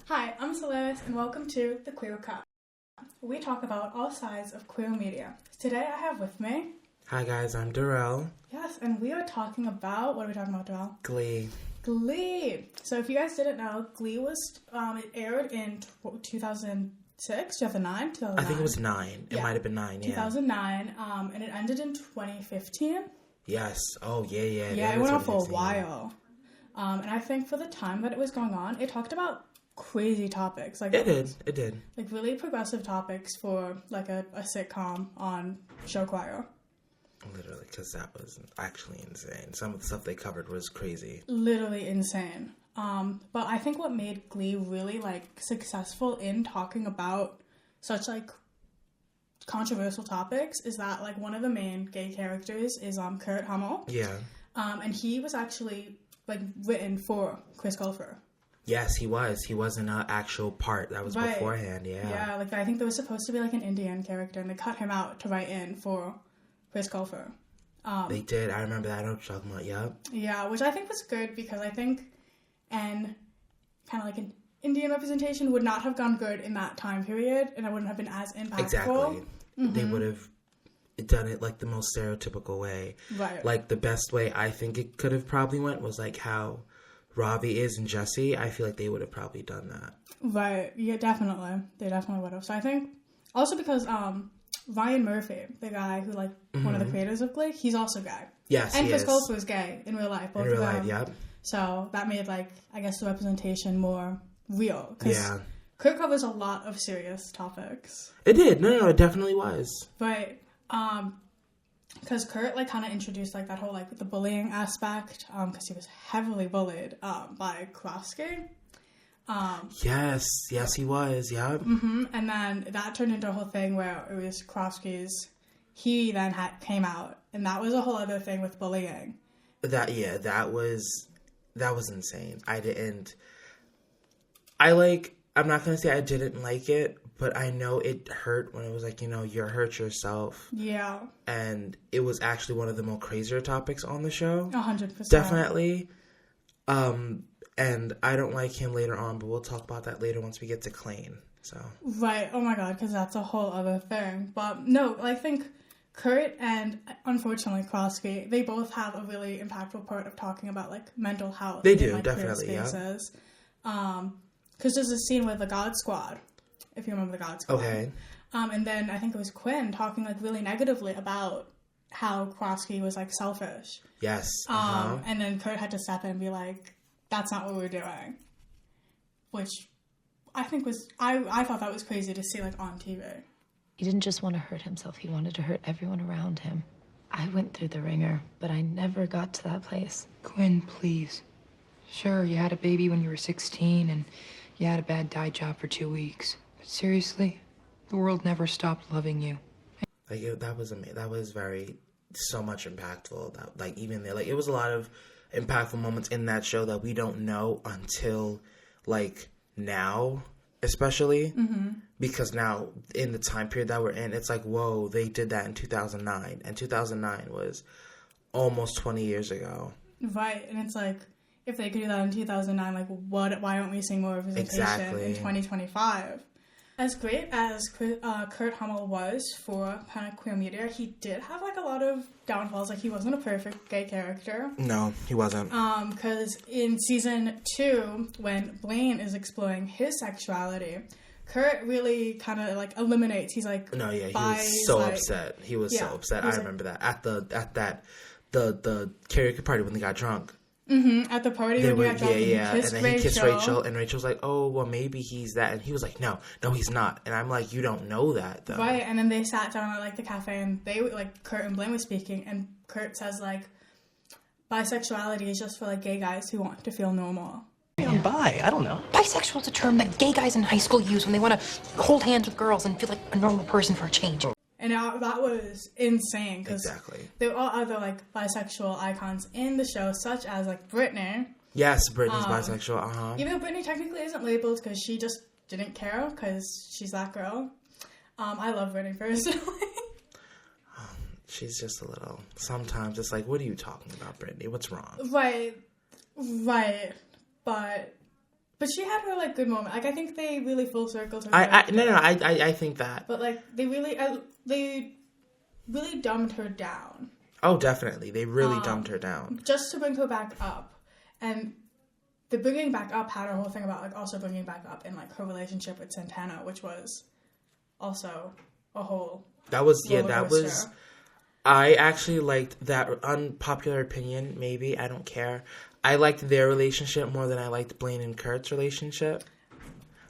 Hi, I'm Solaris and welcome to the QueerCut. We talk about all sides of queer media. Today I have with me... Hi guys, I'm Derell. Yes, and we are talking about... What are we talking about, Derell? Glee. Glee! So if you guys didn't know, Glee was... it aired in 2006, 2009? 2009. I think it was 9. It might have been 9, yeah. 2009, and it ended in 2015. Yes. Oh, yeah. Yeah, it went on for a while. And I think for the time that it was going on, it talked about crazy topics. Like It did. Like really progressive topics for like a sitcom on show choir. Literally, because that was actually insane. Some of the stuff they covered was crazy. Literally insane. But I think what made Glee really like successful in talking about such like controversial topics is that like one of the main gay characters is Kurt Hummel. Yeah. And he was actually like written for Chris Colfer. Yes, he was. He was an actual part that was beforehand, yeah. Yeah, like I think there was supposed to be like an Indian character and they cut him out to write in for Chris Colfer. They did. I remember that. I know what you're talking about, yep. Yeah, which I think was good because I think kind of like an Indian representation would not have gone good in that time period and it wouldn't have been as impactful. Exactly. Mm-hmm. They would have done it like the most stereotypical way. Right. Like the best way I think it could have probably went was like how Ravi is and Jesse. I feel like they would have probably done that. Right. Yeah, definitely. They definitely would have. So I think also because Ryan Murphy, the guy who like one of the creators of Glee, he's also gay. Yes, and he Chris is. Colfer was gay in real life. Both in real of them. life, yep. So that made like I guess the representation more real. Yeah. Kurt covers a lot of serious topics. It did. No, it definitely was. Right. Because Kurt like kind of introduced like that whole like the bullying aspect. Because he was heavily bullied by Krosky. Yes, he was. Yeah. Mm-hmm. And then that turned into a whole thing where it was Krosky's. He then came out, and that was a whole other thing with bullying. That was insane. I'm not gonna say I didn't like it, but I know it hurt when it was like, you hurt yourself. Yeah. And it was actually one of the more crazier topics on the show. 100%. Definitely. And I don't like him later on, but we'll talk about that later once we get to Klain. So. Right. Oh my God, because that's a whole other thing. But no, I think Kurt and unfortunately Krosky, they both have a really impactful part of talking about like mental health. They do, like, definitely. Yeah. Because there's a scene with the God Squad, if you remember the God Squad. Okay. And then I think it was Quinn talking like really negatively about how Krosky was like selfish. Yes. And then Kurt had to step in and be like, that's not what we're doing. Which I think was, I thought that was crazy to see like on TV. He didn't just want to hurt himself, he wanted to hurt everyone around him. I went through the ringer, but I never got to that place. Quinn, please. Sure, you had a baby when you were 16 and you had a bad dye job for 2 weeks. But seriously, the world never stopped loving you. Like, that was amazing. That was so much impactful. That, like, even there, like, it was a lot of impactful moments in that show that we don't know until, like, now, especially. Mm-hmm. Because now, in the time period that we're in, it's like, whoa, they did that in 2009. And 2009 was almost 20 years ago. Right, and it's like, if they could do that in 2009, like, why aren't we seeing more representation in 2025? As great as Kurt Hummel was for kind of queer media, he did have, like, a lot of downfalls. Like, he wasn't a perfect gay character. No, he wasn't. Because in season 2, when Blaine is exploring his sexuality, Kurt really kind of, like, eliminates. He's like, no, yeah, he was so upset. He was so upset. I remember that. At the karaoke party when they got drunk. Mm-hmm. At the party when we got drunk, and then he kissed Rachel, and Rachel's like, "Oh, well, maybe he's that," and he was like, "No, he's not." And I'm like, "You don't know that, though." Right? And then they sat down at like the cafe, and they like Kurt and Blaine was speaking, and Kurt says like, "Bisexuality is just for like gay guys who want to feel normal." I'm bi. I don't know. Bisexual is a term that gay guys in high school use when they want to hold hands with girls and feel like a normal person for a change. And that was insane because exactly. there are other like bisexual icons in the show, such as like Britney. Yes, Britney's bisexual. Even though Britney technically isn't labeled because she just didn't care because she's that girl. I love Britney personally. She's just a little. Sometimes it's like, what are you talking about, Britney? What's wrong? Right. But But she had her, like, good moment. Like, I think they really full circled her. I think that. But, like, they really dumbed her down. Oh, definitely. They really dumbed her down. Just to bring her back up. And the bringing back up had a whole thing about, like, also bringing back up in, like, her relationship with Santana, which was also a whole I actually liked that. Unpopular opinion, maybe. I don't care. I liked their relationship more than I liked Blaine and Kurt's relationship.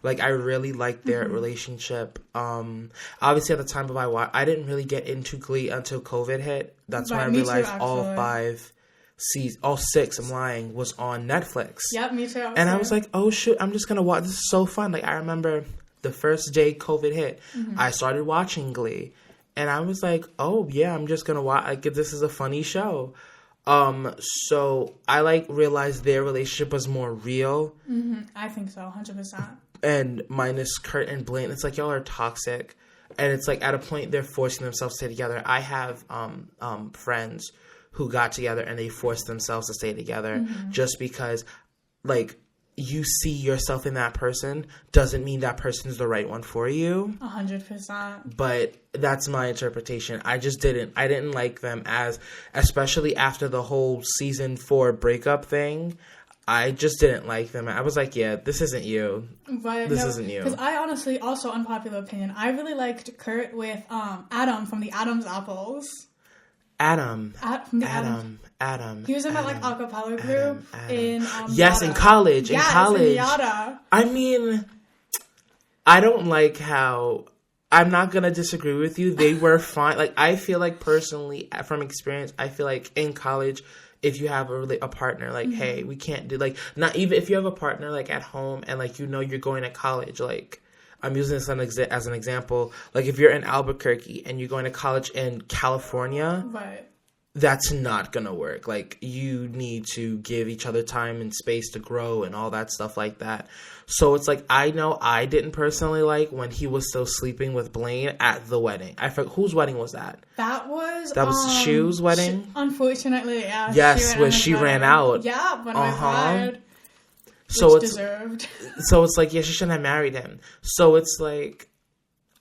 Like, I really liked their relationship. Obviously, at the time of I didn't really get into Glee until COVID hit. That's when I realized all 6, I'm lying, was on Netflix. Yep, me too. And I was like, oh, shoot, I'm just going to watch. This is so fun. Like, I remember the first day COVID hit, I started watching Glee. And I was like, oh, yeah, I'm just going to watch. Like, this is a funny show. So I, like, realized their relationship was more real. I think so, 100%. And minus Kurt and Blaine, it's like, y'all are toxic. And it's like, at a point, they're forcing themselves to stay together. I have friends who got together and they forced themselves to stay together just because, like, you see yourself in that person doesn't mean that person's the right one for you. 100%. But that's my interpretation. I didn't like them especially after the whole season 4 breakup thing. I just didn't like them. I was like, yeah, this isn't you. Right. This isn't you. Because I honestly, also unpopular opinion, I really liked Kurt with Adam from the Adam's Apples. Adam. He was in that, like, acapella group in yes, Yada. in college. In Yada. I mean, I don't like how... I'm not going to disagree with you. They were fine. Like, I feel like, personally, from experience, I feel like in college, if you have a partner, like, hey, we can't do, like, not even if you have a partner, like, at home and, like, you know you're going to college, like, I'm using this as an example. Like, if you're in Albuquerque and you're going to college in California, right, that's not going to work. Like, you need to give each other time and space to grow and all that stuff like that. So it's like, I know I didn't personally like when he was still sleeping with Blaine at the wedding. I forgot, whose wedding was that? That was Shu's wedding? Unfortunately, yeah. Yes, when she ran out. Yeah, when I cried. So it's deserved. So it's like, yeah, she shouldn't have married him. So it's like,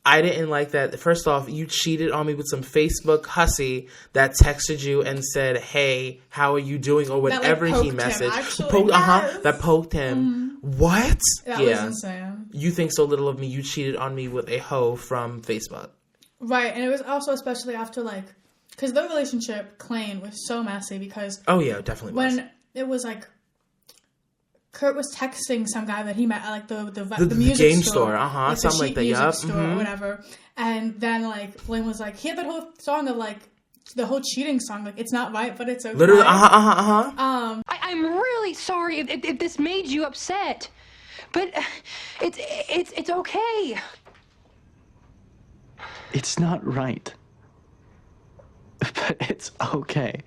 I didn't like that. First off, you cheated on me with some Facebook hussy that texted you and said, hey, how are you doing? Or whatever he messaged. That poked him. What? That was insane. You think so little of me. You cheated on me with a hoe from Facebook. Right. And it was also especially after, like, because the relationship claim was so messy because... Oh, yeah, it definitely was. When it was, like... Kurt was texting some guy that he met at, like, the music game store. Like something like that, music store or whatever. And then, like, Blaine was like, he had that whole song of, like, the whole cheating song, like, it's not right, but it's okay. Literally, I'm really sorry if this made you upset, but it's okay. It's not right, but it's okay.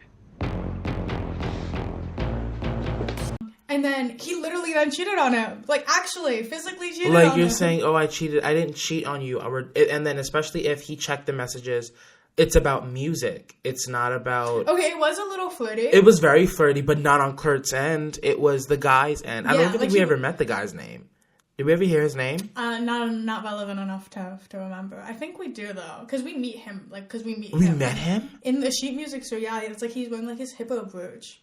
And then he literally then cheated on him. Like, actually, physically cheated on him. Like, you're saying, oh, I cheated. I didn't cheat on you. And then especially if he checked the messages, it's about music. It's not about... Okay, it was a little flirty. It was very flirty, but not on Kurt's end. It was the guy's end. I don't even think we ever met the guy's name. Did we ever hear his name? Not relevant enough to remember. I think we do, though. Because we meet him. We met him? In the sheet music store, yeah. It's like he's wearing, like, his hippo brooch.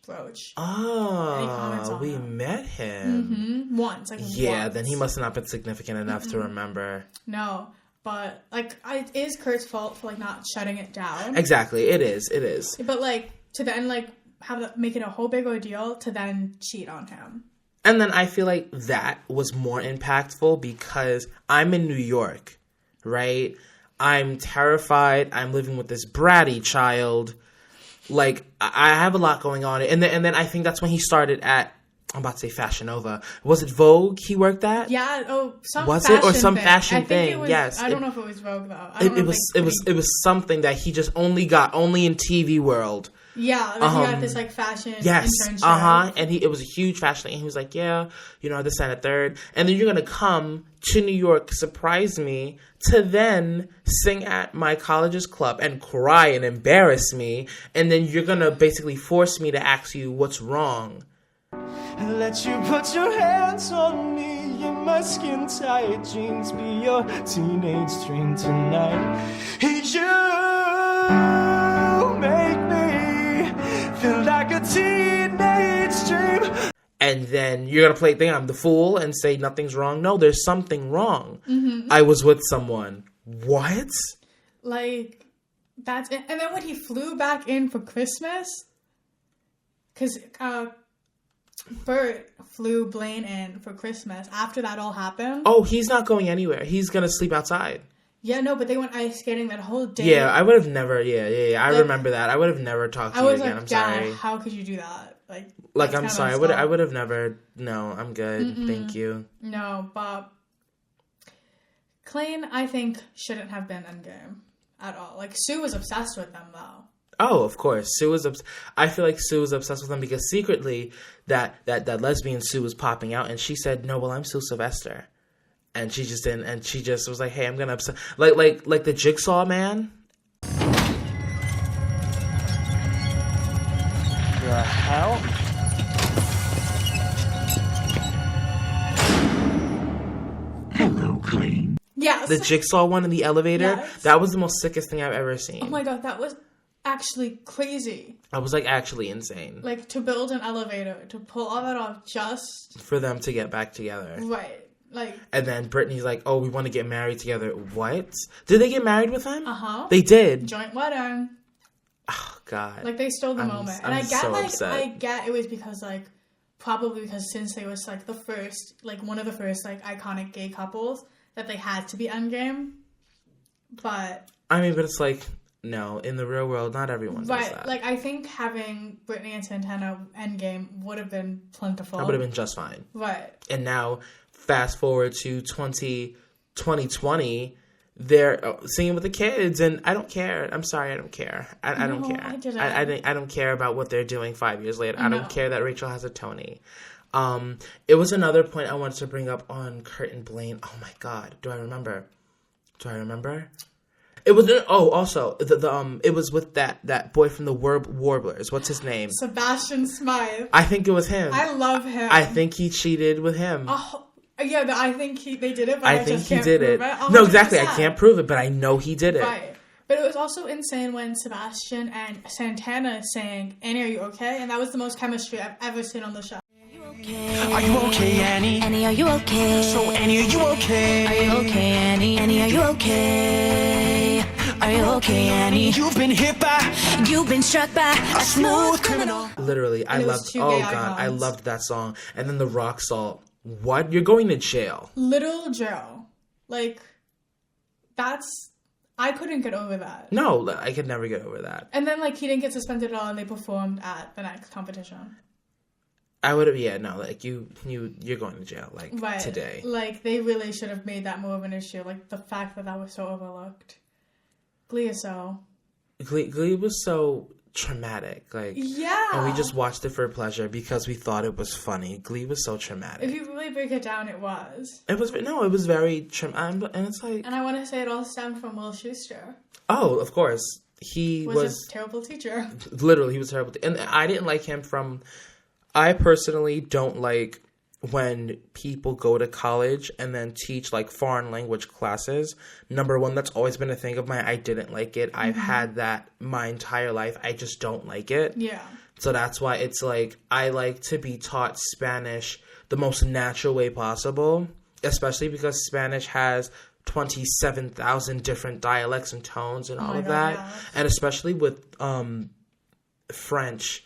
Oh, we met him. Once. Like, yeah, once. Then he must have not been significant enough to remember. No, but, like, it is Kurt's fault for, like, not shutting it down. Exactly, it is. But, like, to then, like, make it a whole big ordeal to then cheat on him. And then I feel like that was more impactful because I'm in New York, right? I'm terrified. I'm living with this bratty child. Like, I have a lot going on. And then I think that's when he started at, I'm about to say Fashion Nova. Was it Vogue he worked at? Yeah. Oh, some was fashion it or some thing. fashion I thing? think it was, yes. I don't know if it was Vogue though. It was something that he just only got in TV world. Yeah, he got this, like, fashion internship. And it was a huge fashion thing. And he was like, yeah, this and a third. And then you're going to come to New York, surprise me, to then sing at my college's club and cry and embarrass me. And then you're going to basically force me to ask you what's wrong. and let you put your hands on me in my skin tight jeans. Be your teenage dream tonight. You make me feel like a teenage dream. And then you're going to play I'm the fool and say nothing's wrong. No, there's something wrong. Mm-hmm. I was with someone. What? Like, that's it. And then when he flew back in for Christmas, because Bert flew Blaine in for Christmas. After that all happened. Oh, he's not going anywhere. He's going to sleep outside. Yeah, no, but they went ice skating that whole day. Yeah, I would have never, I remember that. I would have never talked to you again. I'm sorry. How could you do that? Like, I'm sorry. I would have never, no, I'm good. Mm-mm. Thank you. No, but Blaine, I think, shouldn't have been Endgame at all. Like, Sue was obsessed with them, though. Oh, of course. I feel like Sue was obsessed with them because secretly that lesbian Sue was popping out and she said, no, well, I'm Sue Sylvester. And she just didn't, and she just was like, hey, I'm gonna upset, like the Jigsaw Man. The hell? Hello, Blaine. Yes. The Jigsaw one in the elevator. Yes. That was the most sickest thing I've ever seen. Oh my god, that was actually crazy. I was like actually insane. Like to build an elevator, to pull all that off just for them to get back together. Right. Like, and then Brittany's like, oh, we want to get married together. What? Did they get married with him? Uh-huh. They did. Joint wedding. Oh, God. Like, they stole the moment. And I'm so upset. I get it was because, like, probably because since they was, like, the first, like, one of the first, like, iconic gay couples, that they had to be Endgame. But... I mean, but it's like, no, in the real world, not everyone does that. Right. Like, I think having Brittany and Santana Endgame would have been plentiful. That would have been just fine. Right. And now... Fast forward to 2020, they're singing with the kids, and I don't care. I'm sorry, I don't care. I don't care. I don't care about what they're doing 5 years later. I don't care that Rachel has a Tony. It was another point I wanted to bring up on Kurt and Blaine. Oh my God, do I remember? It was also it was with that boy from the Warblers. What's his name? Sebastian Smythe. I think it was him. I love him. I think he cheated with him. Oh. Yeah, I think they did it, but I think just he can't did prove it. 100%. No, exactly. I can't prove it, but I know he did it. Right. But it was also insane when Sebastian and Santana sang, Annie, are you okay? And that was the most chemistry I've ever seen on the show. Are you okay, Annie? Annie, are you okay? So, Annie, are you okay? Are you okay, Annie? Annie, are you okay? Are you okay, Annie? You've been hit by... You've been struck by a smooth criminal. Literally, I loved... Oh, God, I loved that song. And then the rock salt. What? You're going to jail. Little Joe. Like, that's... I couldn't get over that. No, I could never get over that. And then, like, he didn't get suspended at all, and they performed at the next competition. I would have, like, you're going to jail, like, right. Today. Like, they really should have made that more of an issue. Like, the fact that was so overlooked. Glee is so... Glee was so... traumatic, like, yeah, and we just watched it for pleasure because we thought it was funny. Glee was so traumatic. If you really break it down, it was very traumatic, and it's like, and I want to say it all stemmed from Will Schuester. Oh, of course, he was a terrible teacher. Literally, he was terrible, and I didn't like him from. I personally don't like when people go to college and then teach like foreign language classes. Number one, that's always been a thing of mine. I didn't like it. I've had that my entire life. I just don't like it. Yeah. So that's why it's like, I like to be taught Spanish the most natural way possible, especially because Spanish has 27,000 different dialects and tones and all of that. Yeah. And especially with French,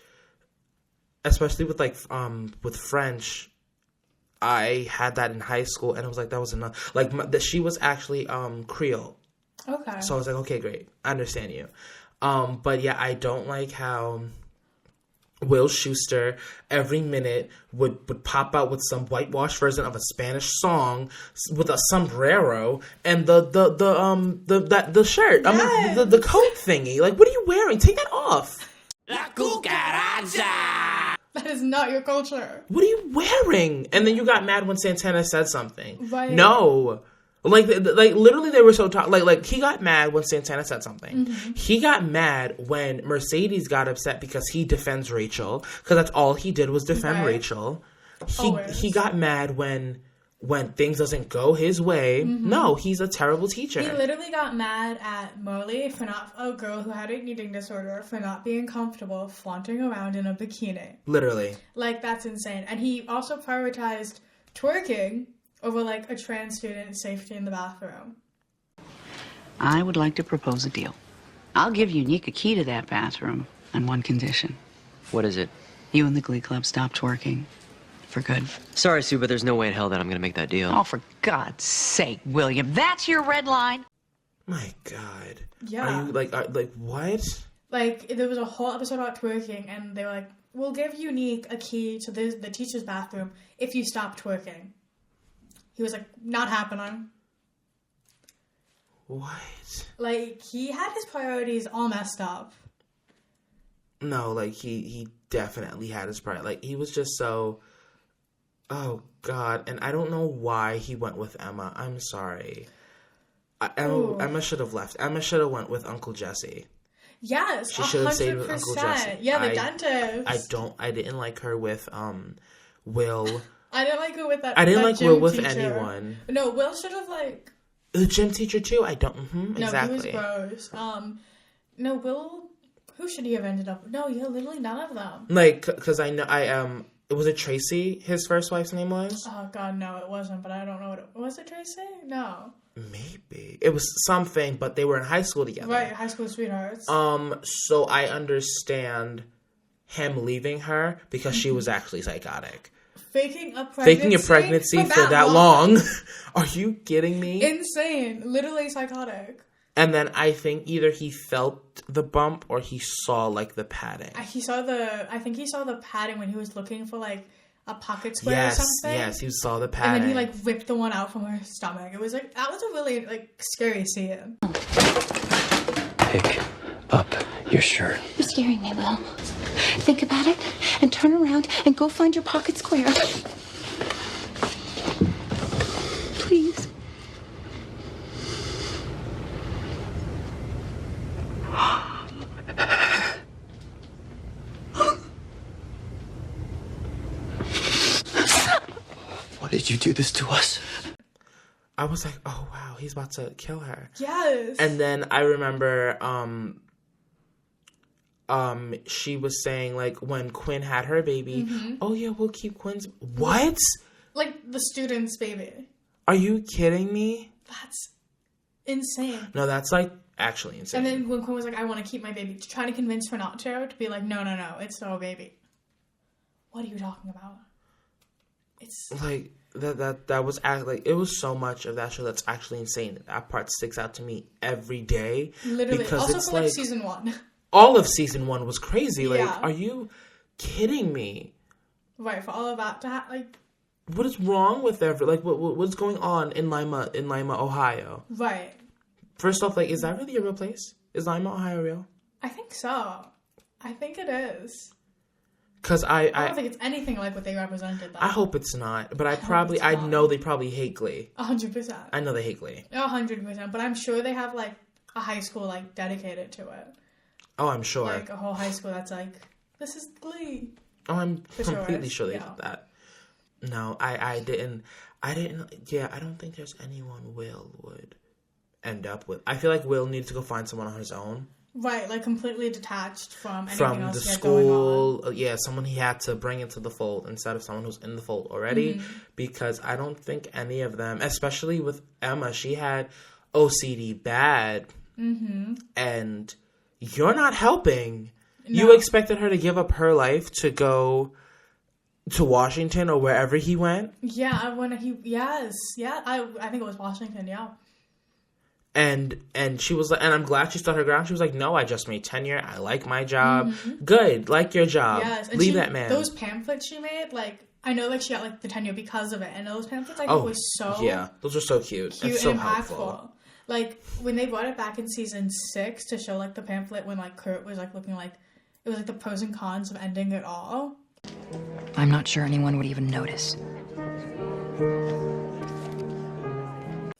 with French, I had that in high school, and it was like, that was enough. Like, she was actually Creole. Okay. So I was like, okay, great. I understand you. But yeah, I don't like how Will Schuester every minute would pop out with some whitewashed version of a Spanish song with a sombrero and the shirt. Yes. I mean, the coat thingy. Like, what are you wearing? Take that off. La cucaracha. That is not your culture. What are you wearing? And then you got mad when Santana said something. Right. No. Like literally they were so like he got mad when Santana said something. Mm-hmm. He got mad when Mercedes got upset because he defends Rachel, because that's all he did was defend Rachel. he got mad when things doesn't go his way. No, he's a terrible teacher. He literally got mad at Molly for not, a girl who had an eating disorder, for not being comfortable flaunting around in a bikini. Literally. Like, that's insane. And he also prioritized twerking over, like, a trans student's safety in the bathroom. I would like to propose a deal. I'll give Unique a key to that bathroom on one condition. What is it? You and the Glee Club stop twerking. For good. Sorry, Sue, but there's no way in hell that I'm gonna make that deal. Oh, for God's sake, William. That's your red line? My God. Yeah. Are you, like what? Like, there was a whole episode about twerking, and they were like, we'll give Unique a key to the teacher's bathroom if you stop twerking. He was like, not happening. What? Like, he had his priorities all messed up. No, like, he definitely had his priority. Like, he was just so... Oh, God. And I don't know why he went with Emma. I'm sorry. Emma should have left. Emma should have went with Uncle Jesse. Yes, she should have stayed with Uncle Jesse. Yeah, the dentist. I didn't like her with Will. I didn't like her with that. I didn't like Will with teacher. anyone. No, Will should have like the gym teacher too. I don't. No, Exactly. he was gross. No, Will. Who should he have ended up with? No, yeah, literally none of them. Like, because I know was it Tracy? His first wife's name was. Oh God, no, it wasn't. But I don't know was it Tracy? No. Maybe it was something, but they were in high school together. Right, high school sweethearts. So I understand him leaving her because she was actually psychotic. Faking a pregnancy for that long. Are you kidding me? Insane, literally psychotic. And then I think either he felt the bump or he saw like the padding. I think he saw the padding when he was looking for like a pocket square or something. Yes, he saw the padding. And then he like ripped the one out from her stomach. It was like, that was a really like scary scene. Pick up your shirt. You're scaring me, Will. Think about it and turn around and go find your pocket square. Please. Why did you do this to us? I was like, oh wow, he's about to kill her. Yes. And then I remember she was saying like when Quinn had her baby, oh yeah, we'll keep Quinn's. What? Like the student's baby. Are you kidding me? That's insane. No, that's like actually insane. And then when Quinn was like, I want to keep my baby, trying to convince her not to be like, no, it's still a baby. What are you talking about? It's like that was like, it was so much of that show that's actually insane. That part sticks out to me every day. Literally. Because also it's for like season 1. All of season 1 was crazy. Yeah. Like, are you kidding me? Right, for all of that to like. What is wrong with what's going on in Lima, Ohio? Right. First off, like, is that really a real place? Is Lima, Ohio real? I think so. I think it is. Because I don't think it's anything like what they represented, though. I hope it's not. But I know they probably hate Glee. 100%. I know they hate Glee. 100%. But I'm sure they have, like, a high school, like, dedicated to it. Oh, I'm sure. Like, a whole high school that's like, this is Glee. Oh, I'm completely sure they did that. No, I didn't. Yeah, I don't think there's anyone Will would end up with. I feel like Will needed to go find someone on his own. Right, like completely detached from anything else the he had going school. on. Yeah, someone he had to bring into the fold instead of someone who's in the fold already. Mm-hmm. Because I don't think any of them, especially with Emma, she had OCD bad. Mm-hmm. And you're not helping. No. You expected her to give up her life to go to Washington or wherever he went? Yeah, I think it was Washington, yeah. And she was like, and I'm glad she stood her ground. She was like, no, I just made tenure. I like my job. Mm-hmm. Good. Like your job. Yes. And leave that man. Those pamphlets she made, like, I know like she got like the tenure because of it. And those pamphlets I think was so yeah, those are so cute and so impactful. helpful. Like when they brought it back in season 6 to show like the pamphlet when like Kurt was like looking like it was like the pros and cons of ending it all. I'm not sure anyone would even notice.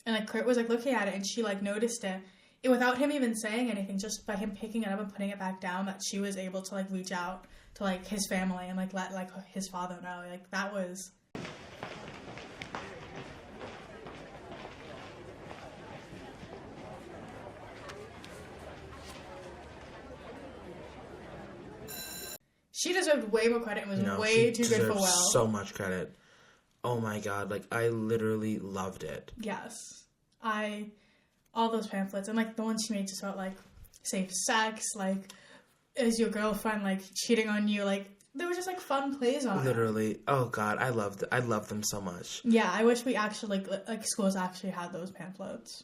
And like Kurt was like looking at it and she like noticed it without him even saying anything, just by him picking it up and putting it back down, that she was able to like reach out to like his family and like let like his father know. Like that was She deserved way more credit and was way too good for Will. So much credit. Oh my god, like, I literally loved it. Yes. All those pamphlets, and, like, the ones she made just about, like, safe sex, like, is your girlfriend, like, cheating on you, like, they were just, like, fun plays on it. Literally. Oh god, I loved them so much. Yeah, I wish we actually, like schools actually had those pamphlets.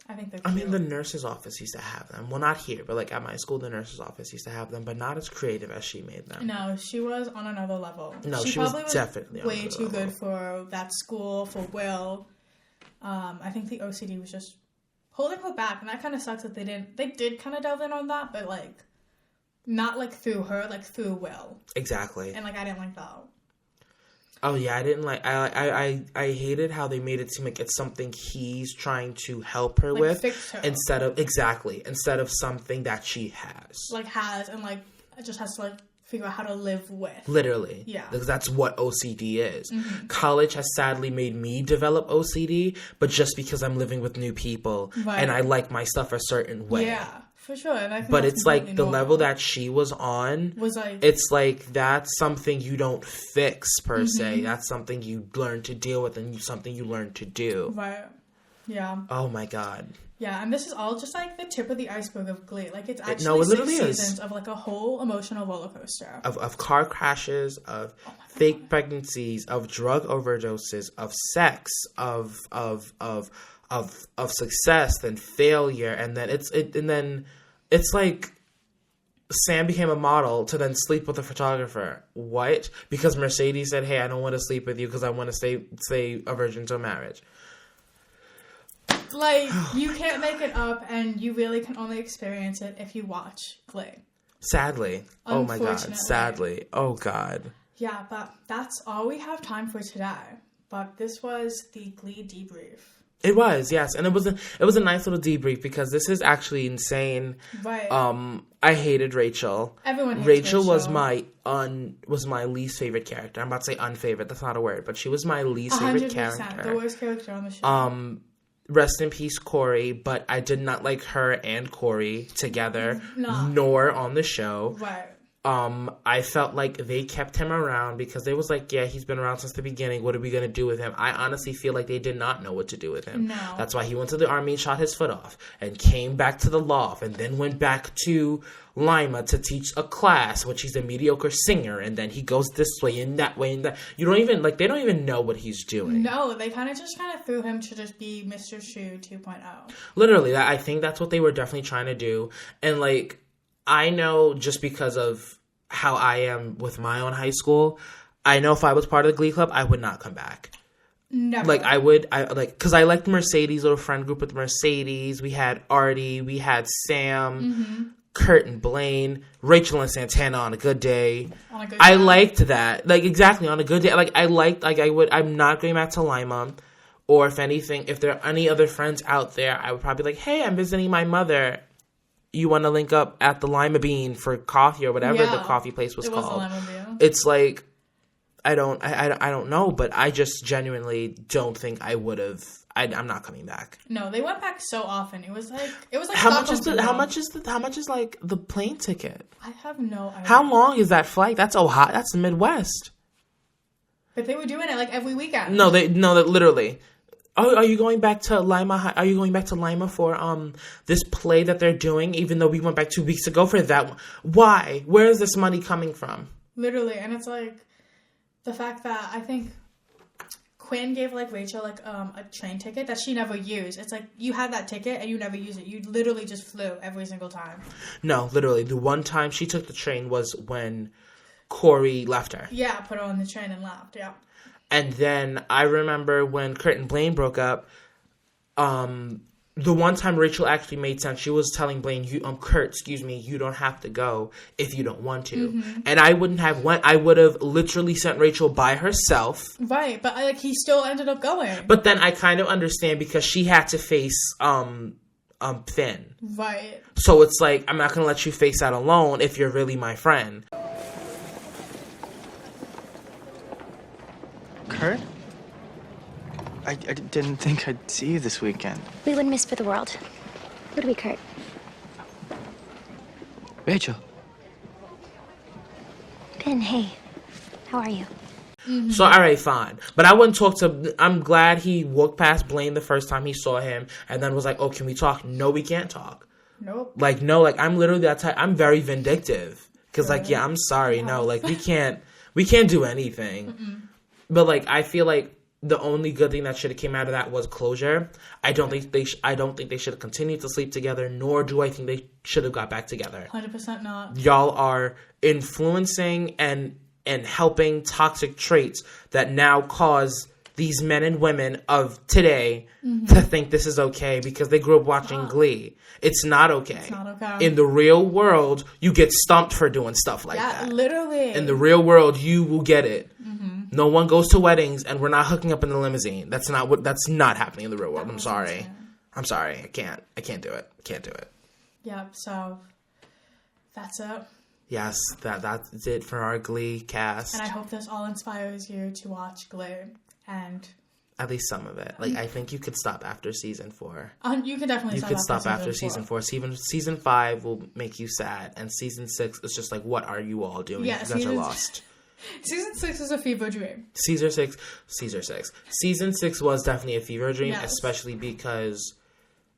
I think they're cute. I mean, the nurse's office used to have them. Well, not here, but, like, at my school, the nurse's office used to have them, but not as creative as she made them. No, she was on another level. No, she was definitely way too good for that school, for Will. I think the OCD was just holding her back, and that kind of sucks that they did kind of delve in on that, but, like, not, like, through her, like, through Will. Exactly. And, like, I didn't like that. Oh, yeah, I didn't like... I hated how they made it seem like it's something he's trying to help her, like, with. Fix her. Instead of something that she has. Like, and, like, just has to, like, figure out how to live with. Literally. Yeah. Because that's what OCD is. Mm-hmm. College has sadly made me develop OCD, but just because I'm living with new people, right, and I like my stuff a certain way. Yeah, for sure. And I think but it's like the level that she was on was like, it's like that's something you don't fix per se. That's something you learn to deal with and something you learn to do. Right. Yeah. Oh my god. Yeah, and this is all just, like, the tip of the iceberg of Glee. Like, it's actually 6 seasons of, like, a whole emotional roller coaster. Of car crashes, of fake pregnancies, of drug overdoses, of sex, of success, then failure, and then it's like Sam became a model to then sleep with a photographer. What? Because Mercedes said, "Hey, I don't want to sleep with you because I want to stay a virgin till marriage." Like, you can't make it up, and you really can only experience it if you watch Glee. Sadly. Oh my god. Sadly. Oh god. Yeah, but that's all we have time for today. But this was the Glee debrief. It was, yes. And it was a nice little debrief because this is actually insane. Right. I hated Rachel. Everyone hates Rachel. was my least favorite character. I'm about to say unfavorite. That's not a word, but she was my least favorite character. The worst character on the show. Rest in peace, Corey, but I did not like her and Corey together, nor on the show. Right. I felt like they kept him around because they was like, yeah, he's been around since the beginning. What are we going to do with him? I honestly feel like they did not know what to do with him. No. That's why he went to the army and shot his foot off and came back to the loft and then went back to Lima to teach a class, which he's a mediocre singer, and then he goes this way and that way and that. You don't even, like, they don't even know what he's doing. No, they kind of threw him to just be Mr. Shu 2.0. Literally, I think that's what they were definitely trying to do. And, like, I know just because of how I am with my own high school, I know if I was part of the Glee Club, I would not come back. Never. Like, because I liked Mercedes' little friend group with Mercedes. We had Artie, we had Sam, Kurt and Blaine, Rachel and Santana on a good day. I liked that. Like, exactly, on a good day. Like, I'm not going back to Lima. Or if anything, if there are any other friends out there, I would probably be like, hey, I'm visiting my mother. You want to link up at the Lima Bean for coffee or whatever the coffee place was called. The Lima Bean. It's like, I don't know, but I just genuinely don't think I would have. I'm not coming back. No, they went back so often. It was like how much is like the plane ticket? I have no idea. How long is that flight? That's Ohio. That's the Midwest. But they were doing it like every weekend. No, literally. Oh, are you going back to Lima? Are you going back to Lima for this play that they're doing? Even though we went back 2 weeks ago for that one. Why? Where is this money coming from? Literally, and it's like the fact that I think Quinn gave like Rachel like a train ticket that she never used. It's like you had that ticket and you never used it. You literally just flew every single time. No, literally, the one time she took the train was when Corey left her. Yeah, put her on the train and left. Yeah. And then I remember when Kurt and Blaine broke up, the one time Rachel actually made sense, she was telling Blaine, Kurt, you don't have to go if you don't want to. Mm-hmm. And I wouldn't have went. I would have literally sent Rachel by herself. Right, but like he still ended up going. But then I kind of understand because she had to face Finn. Right. So it's like, I'm not going to let you face that alone if you're really my friend. Kurt? I didn't think I'd see you this weekend. We wouldn't miss for the world. Would we, Kurt? Rachel. Finn, hey. How are you? Mm-hmm. So, all right, fine. But I wouldn't talk to... I'm glad he walked past Blaine the first time he saw him and then was like, oh, can we talk? No, we can't talk. Nope. Like, no, like, I'm literally that type. I'm very vindictive. Because, like, yeah, I'm sorry. Yeah. No, like, we can't do anything. Mm-mm. But, like, I feel like the only good thing that should have came out of that was closure. I don't think they should have continued to sleep together, nor do I think they should have got back together. 100% not. Y'all are influencing and helping toxic traits that now cause these men and women of today to think this is okay because they grew up watching Glee. It's not okay. It's not okay. In the real world, you get stumped for doing stuff like that. Yeah, literally. In the real world, you will get it. Mm-hmm. No one goes to weddings and we're not hooking up in the limousine. That's not happening in the real world. I'm sorry. I'm sorry. I can't do it. Can't do it. Yep, so that's it. Yes, that's it for our Glee cast. And I hope this all inspires you to watch Glee. And at least some of it. Like, I think you could stop after season 4. You can definitely stop after season 4. Season 5 will make you sad. And season 6 is just like, what are you all doing? Yeah, you guys are lost. Season 6 is a fever dream. Season 6 was definitely a fever dream, yes. Especially because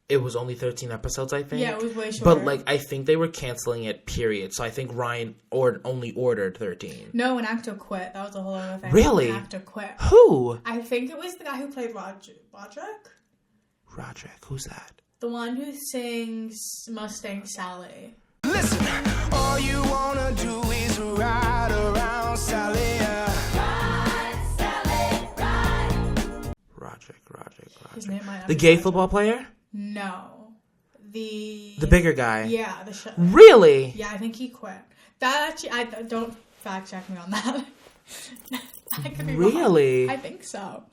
it was only 13 episodes, I think. Yeah, it was way shorter. But, like, I think they were canceling it, period. So I think Ryan only ordered 13. No, an actor quit. That was a whole other thing. Really? An actor quit. Who? I think it was the guy who played Roderick. Roderick? Who's that? The one who sings Mustang Sally. Listen, all you wanna do is ride around Sally. Ride, Sally, ride. Roderick. His name might the gay football player? No. The bigger guy. Yeah. Really? Yeah, I think he quit. That actually, I don't fact check me on that. I could be really wrong. I think so.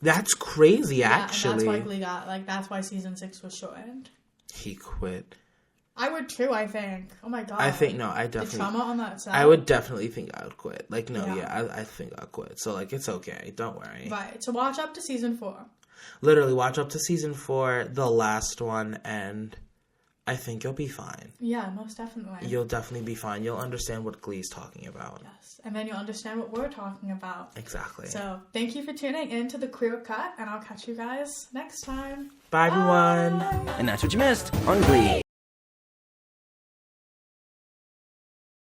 That's crazy, actually. That's why Glee that's why season 6 was shortened. He quit. I would too, I think. Oh my god. I definitely... The trauma on that side. I would definitely think I would quit. Like, no, I think I'll quit. So, like, it's okay. Don't worry. Right. So watch up to season 4. Literally, watch up to season 4, the last one, and I think you'll be fine. Yeah, most definitely. You'll definitely be fine. You'll understand what Glee's talking about. Yes, and then you'll understand what we're talking about. Exactly. So, thank you for tuning in to the QueerCut, and I'll catch you guys next time. Bye, everyone. And that's what you missed on Glee.